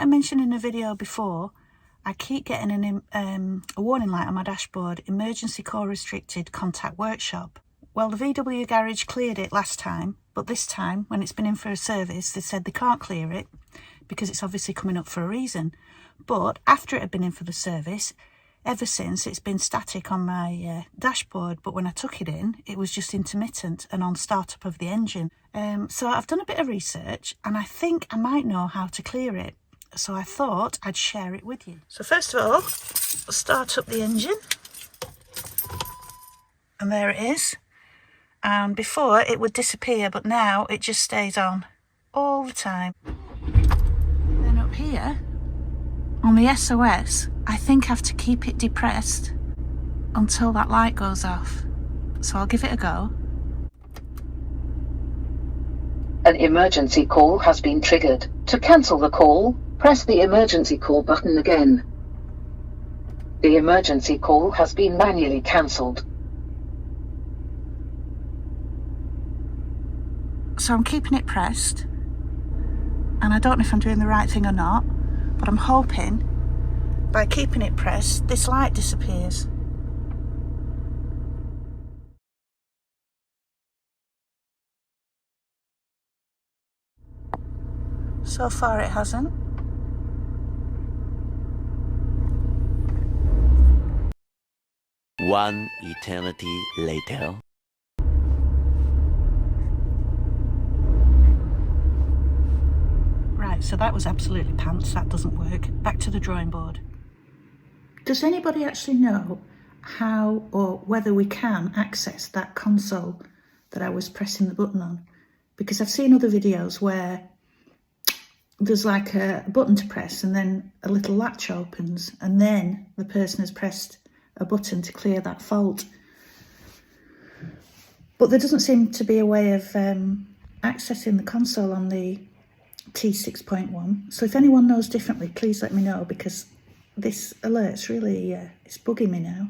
I mentioned in a video before, I keep getting a warning light on my dashboard, emergency call restricted, contact workshop. Well, the VW garage cleared it last time, but this time when it's been in for a service, they said they can't clear it because it's obviously coming up for a reason. But after it had been in for the service, ever since, it's been static on my dashboard, but when I took it in, it was just intermittent and on startup of the engine. So I've done a bit of research and I think I might know how to clear it. So I thought I'd share it with you. So first of all, I'll start up the engine. And there it is. And before it would disappear, but now it just stays on all the time. Then up here, on the SOS, I think I have to keep it depressed until that light goes off. So I'll give it a go. An emergency call has been triggered. To cancel the call, press the emergency call button again. The emergency call has been manually cancelled. So I'm keeping it pressed, and I don't know if I'm doing the right thing or not, but I'm hoping by keeping it pressed, this light disappears. So far it hasn't. One eternity later. Right, so that was absolutely pants, that doesn't work. Back to the drawing board. Does anybody actually know how or whether we can access that console that I was pressing the button on? Because I've seen other videos where there's like a button to press and then a little latch opens and then the person has pressed a button to clear that fault. But there doesn't seem to be a way of accessing the console on the T6.1. So if anyone knows differently, please let me know, because this alert's really, it's bugging me now.